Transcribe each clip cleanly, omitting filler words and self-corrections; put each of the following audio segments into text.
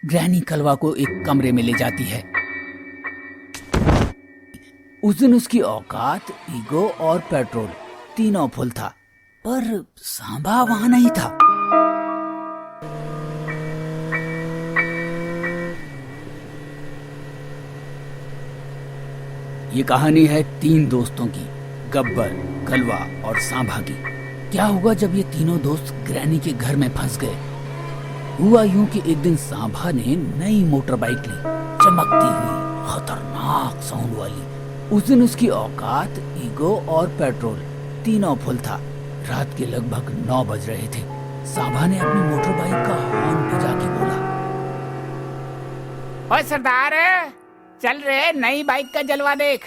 Granny कलवा को एक कमरे में ले जाती है। उस दिन उसकी औकात, ईगो और पेट्रोल तीनों फुल था, पर सांभा वहां नहीं था। ये कहानी है 3 दोस्तों की, गब्बर, कलवा और सांभा की। क्या हुआ जब ये तीनों दोस्त ग्रैनी के घर में फंस गए? हुआ यूं कि एक दिन सांभा ने नई मोटर बाइक ली, चमकती हुई, खतरनाक साउंड वाली। उस दिन उसकी औकात, ईगो और पेट्रोल तीनों फुल था। रात के लगभग 9 बज रहे थे। सांभा ने अपनी मोटर बाइक का हॉर्न बजा के बोला, ओए सरदार, चल रे, नई बाइक का जलवा देख।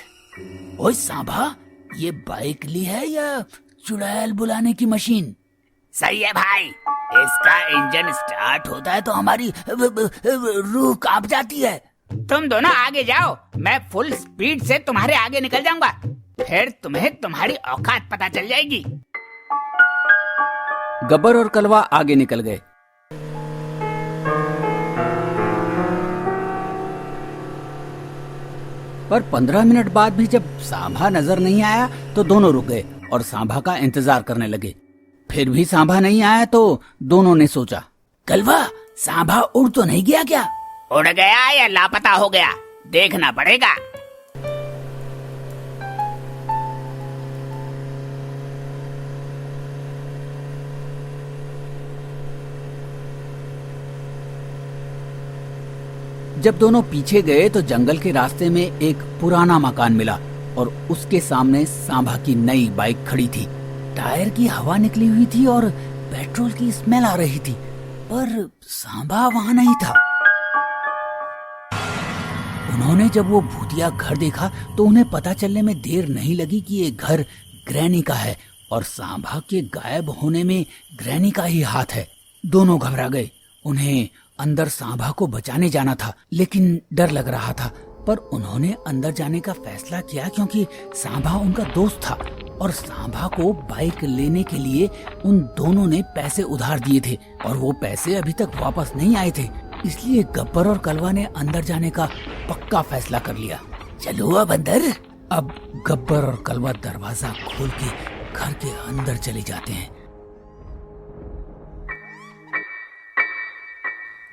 ओए सांभा, ये बाइक ली है या चुड़ैल बुलाने की मशीन? सही है भाई, इसका इंजन स्टार्ट होता है तो हमारी रूह कांप जाती है। तुम दोनों आगे जाओ, मैं फुल स्पीड से तुम्हारे आगे निकल जाऊंगा, फिर तुम्हें तुम्हारी औकात पता चल जाएगी। गब्बर और कलवा आगे निकल गए। पर 15 मिनट बाद भी जब सांभा नजर नहीं आया तो दोनों रुक गए और सांभा का इंतजार करने लगे। फिर भी सांभा नहीं आया तो दोनों ने सोचा, कलवा, सांभा उड़ तो नहीं गया क्या? उड़ गया या लापता हो गया, देखना पड़ेगा। जब दोनों पीछे गए तो जंगल के रास्ते में एक पुराना मकान मिला और उसके सामने सांभा की नई बाइक खड़ी थी। टायर की हवा निकली हुई थी और पेट्रोल की स्मेल आ रही थी, पर सांभा वहां नहीं था। उन्होंने जब वो भूतिया घर देखा तो उन्हें पता चलने में देर नहीं लगी कि ये घर ग्रैनी का है और सांभा के गायब होने में ग्रैनी का ही हाथ है। दोनों घबरा गए। उन्हें अंदर सांभा को बचाने जाना था, लेकिन डर लग रहा था। पर उन्होंने अंदर जाने का फैसला किया क्योंकि सांभा उनका दोस्त था और सांभा को बाइक लेने के लिए उन दोनों ने पैसे उधार दिए थे और वो पैसे अभी तक वापस नहीं आए थे। इसलिए गब्बर और कलवा ने अंदर जाने का पक्का फैसला कर लिया। चलो अब अंदर। अब गब्बर और कलवा दरवाजा खोल के घर के अंदर चले जाते हैं।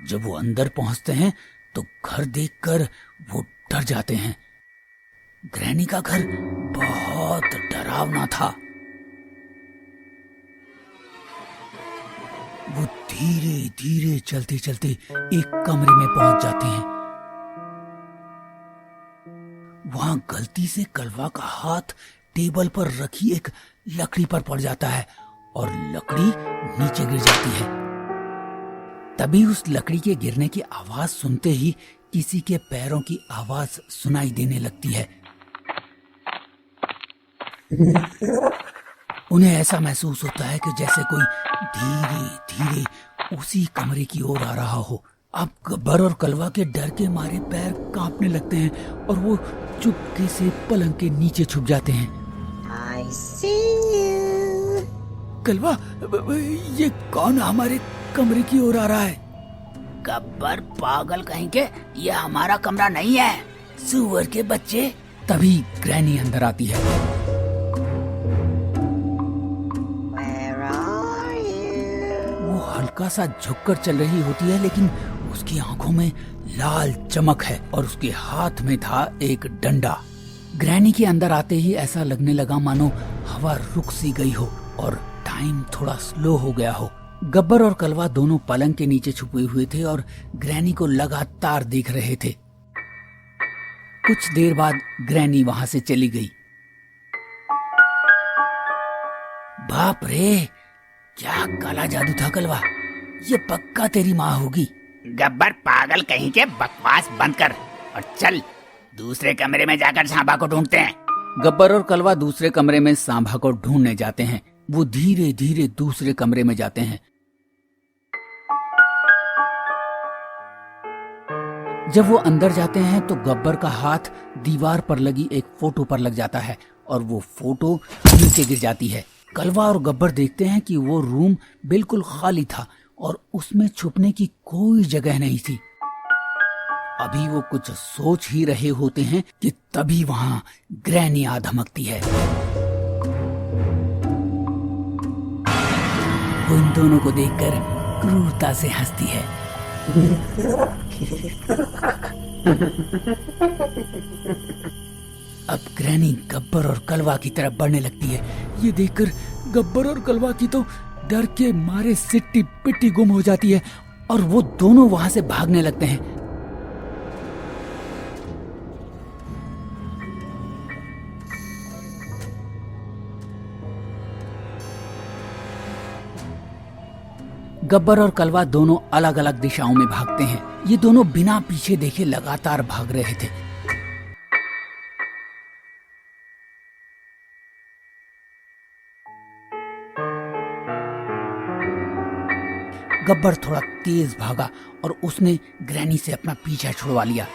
जब वो अंदर पहुंचते हैं तो घर देखकर वो डर जाते हैं। ग्रैनी का घर बहुत डरावना था। वो धीरे धीरे चलते चलते एक कमरे में पहुंच जाते हैं। वहां गलती से कलवा का हाथ टेबल पर रखी एक लकड़ी पर पड़ जाता है और लकड़ी नीचे गिर जाती है। तभी उस लकड़ी के गिरने की आवाज सुनते ही किसी के पैरों की आवाज सुनाई देने लगती है। उन्हें ऐसा महसूस होता है कि जैसे कोई धीरे धीरे उसी कमरे की ओर आ रहा हो। अब गब्बर और कलवा के डर के मारे पैर कांपने लगते हैं और वो चुपके से पलंग के नीचे छुप जाते हैं। I see you. कलवा, ये कौन हमारे कमरे की ओर आ रहा है? गब्बर, पागल कहीं के, ये हमारा कमरा नहीं है, सुअर के बच्चे। तभी ग्रैनी अंदर आती है। Where are you? वो हल्का सा झुककर चल रही होती है, लेकिन उसकी आंखों में लाल चमक है और उसके हाथ में था एक डंडा। ग्रैनी के अंदर आते ही ऐसा लगने लगा मानो हवा रुक सी गई हो और टाइम थोड़ा स्लो हो गया हो। गब्बर और कलवा दोनों पलंग के नीचे छुपे हुए थे और ग्रैनी को लगातार देख रहे थे। कुछ देर बाद ग्रैनी वहां से चली गई। बाप रे, क्या काला जादू था कलवा, ये पक्का तेरी माँ होगी। गब्बर, पागल कहीं के, बकवास बंद कर और चल दूसरे कमरे में जाकर सांभा को ढूंढते हैं। गब्बर और कलवा दूसरे कमरे में सांभा को ढूंढने जाते हैं। वो धीरे धीरे दूसरे कमरे में जाते हैं। जब वो अंदर जाते हैं तो गब्बर का हाथ दीवार पर लगी एक फोटो पर लग जाता है और वो फोटो नीचे गिर जाती है। कलवा और गब्बर देखते हैं कि वो रूम बिल्कुल खाली था और उसमें छुपने की कोई जगह नहीं थी। अभी वो कुछ सोच ही रहे होते हैं कि तभी वहां ग्रैनी आ धमकती है। वो इन दोनों को देखकर क्रूरता से हंसती है। अब ग्रैनी गब्बर और कलवा की तरफ बढ़ने लगती है। ये देखकर गब्बर और कलवा की तो डर के मारे सिट्टी पिट्टी गुम हो जाती है और वो दोनों वहां से भागने लगते हैं। गब्बर और कलवा दोनों अलग अलग दिशाओं में भागते हैं। ये दोनों बिना पीछे देखे लगातार भाग रहे थे। गब्बर थोड़ा तेज भागा और उसने ग्रैनी से अपना पीछा छुड़वा लिया।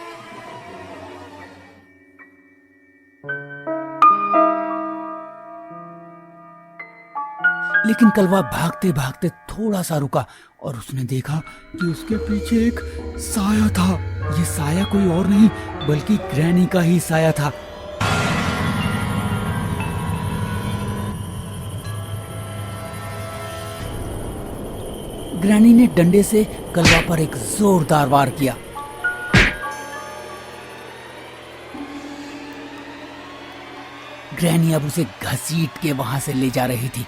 लेकिन कलवा भागते भागते थोड़ा सा रुका और उसने देखा कि उसके पीछे एक साया था। ये साया कोई और नहीं बल्कि ग्रैनी का ही साया था। ग्रैनी ने डंडे से कलवा पर एक जोरदार वार किया। ग्रैनी अब उसे घसीट के वहां से ले जा रही थी।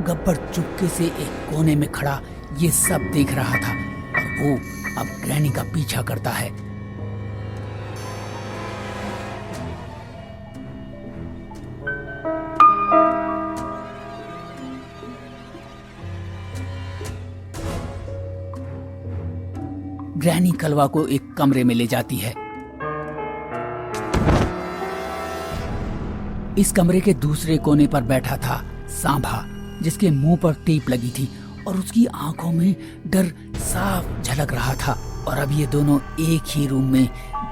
गब्बर चुपके से एक कोने में खड़ा ये सब देख रहा था और वो अब ग्रैनी का पीछा करता है। ग्रैनी कलवा को एक कमरे में ले जाती है। इस कमरे के दूसरे कोने पर बैठा था सांभा, जिसके मुंह पर टेप लगी थी और उसकी आंखों में डर साफ झलक रहा था। और अब ये दोनों एक ही रूम में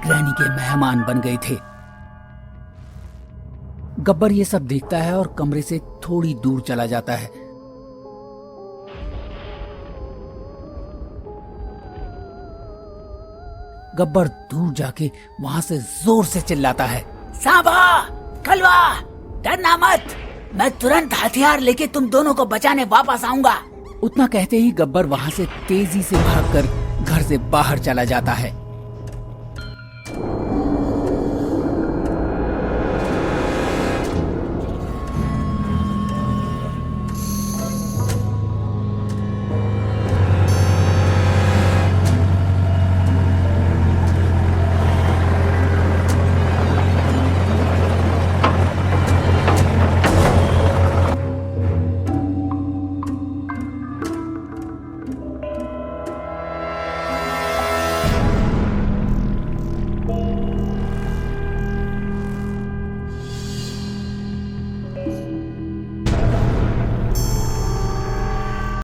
ग्रैनी के मेहमान बन गए थे। गब्बर ये सब देखता है और कमरे से थोड़ी दूर चला जाता है। गब्बर दूर जाके वहां से जोर से चिल्लाता है, सांभा, कलवा, डरना मत, मैं तुरंत हथियार लेके तुम दोनों को बचाने वापस आऊंगा। उतना कहते ही गब्बर वहां से तेजी से भागकर घर से बाहर चला जाता है।